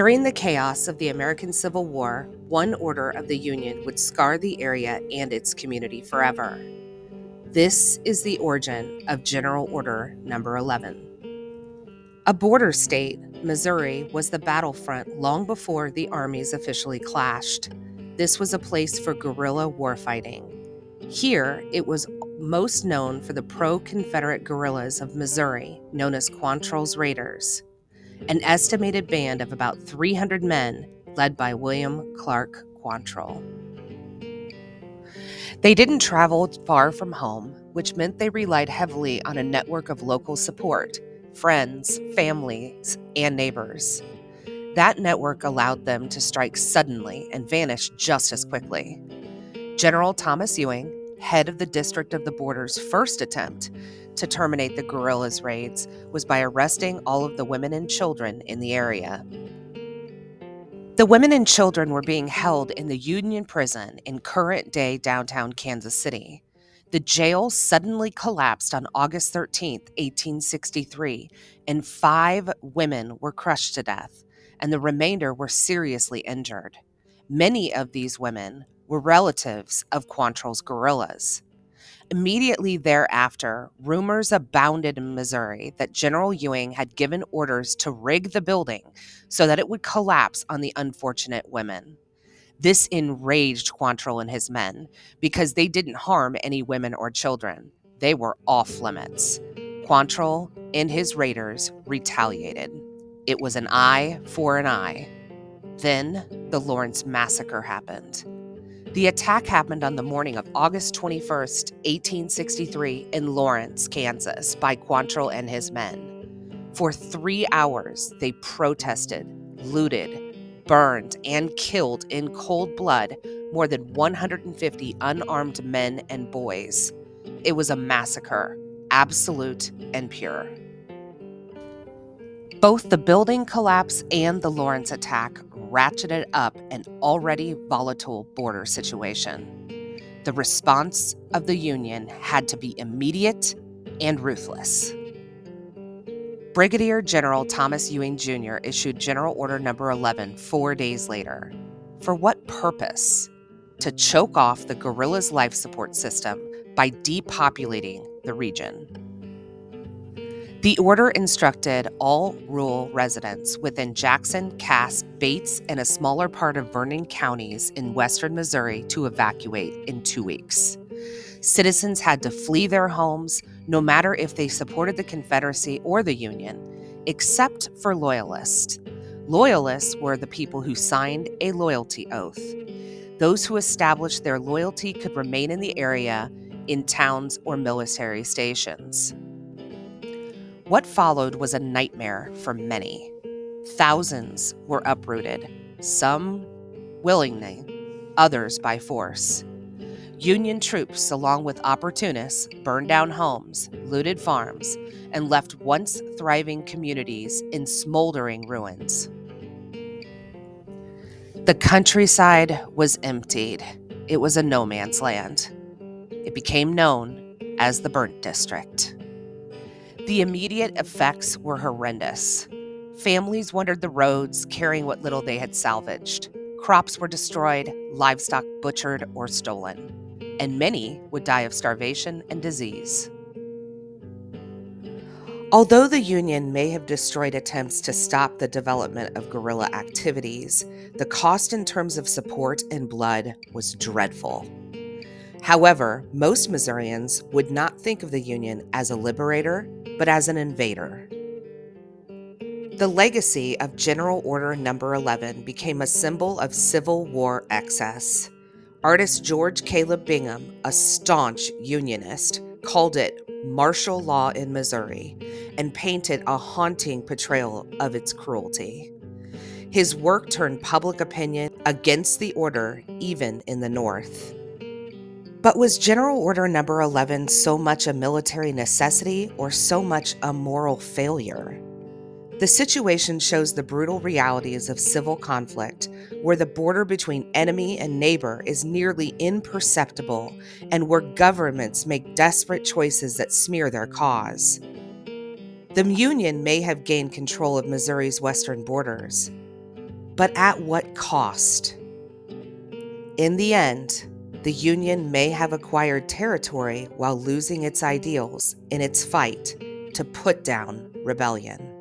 During the chaos of the American Civil War, one order of the Union would scar the area and its community forever. This is the origin of General Order Number 11. A border state, Missouri was the battlefront long before the armies officially clashed. This was a place for guerrilla warfighting. Here, it was most known for the pro-Confederate guerrillas of Missouri, known as Quantrill's Raiders, an estimated band of about 300 men led by William Clark Quantrill. They didn't travel far from home, which meant they relied heavily on a network of local support, friends, families, and neighbors. That network allowed them to strike suddenly and vanish just as quickly. General Thomas Ewing, head of the District of the Border's first attempt to terminate the guerrillas' raids, was by arresting all of the women and children in the area. The women and children were being held in the Union Prison in current-day downtown Kansas City. The jail suddenly collapsed on August 13, 1863, and 5 women were crushed to death, and the remainder were seriously injured. Many of these women were relatives of Quantrill's guerrillas. Immediately thereafter, rumors abounded in Missouri that General Ewing had given orders to rig the building so that it would collapse on the unfortunate women. This enraged Quantrill and his men because they didn't harm any women or children. They were off limits. Quantrill and his raiders retaliated. It was an eye for an eye. Then the Lawrence Massacre happened. The attack happened on the morning of August 21st, 1863 in Lawrence, Kansas, by Quantrill and his men. For 3 hours, they protested, looted, burned, and killed in cold blood more than 150 unarmed men and boys. It was a massacre, absolute and pure. Both the building collapse and the Lawrence attack ratcheted up an already volatile border situation. The response of the Union had to be immediate and ruthless. Brigadier General Thomas Ewing Jr. issued General Order Number 11 4 days later. For what purpose? To choke off the guerrillas' life support system by depopulating the region. The order instructed all rural residents within Jackson, Cass, Bates, and a smaller part of Vernon counties in western Missouri to evacuate in 2 weeks. Citizens had to flee their homes, no matter if they supported the Confederacy or the Union, except for Loyalists. Loyalists were the people who signed a loyalty oath. Those who established their loyalty could remain in the area, in towns or military stations. What followed was a nightmare for many. Thousands were uprooted, some willingly, others by force. Union troops, along with opportunists, burned down homes, looted farms, and left once thriving communities in smoldering ruins. The countryside was emptied. It was a no man's land. It became known as the Burnt District. The immediate effects were horrendous. Families wandered the roads, carrying what little they had salvaged. Crops were destroyed, livestock butchered or stolen, and many would die of starvation and disease. Although the Union may have destroyed attempts to stop the development of guerrilla activities, the cost in terms of support and blood was dreadful. However, most Missourians would not think of the Union as a liberator, but as an invader. The legacy of General Order Number 11 became a symbol of Civil War excess. Artist George Caleb Bingham, a staunch Unionist, called it martial law in Missouri and painted a haunting portrayal of its cruelty. His work turned public opinion against the order, even in the North. But was General Order Number 11 so much a military necessity or so much a moral failure? The situation shows the brutal realities of civil conflict, where the border between enemy and neighbor is nearly imperceptible and where governments make desperate choices that smear their cause. The Union may have gained control of Missouri's western borders, But at what cost? In the end, the Union may have acquired territory while losing its ideals in its fight to put down rebellion.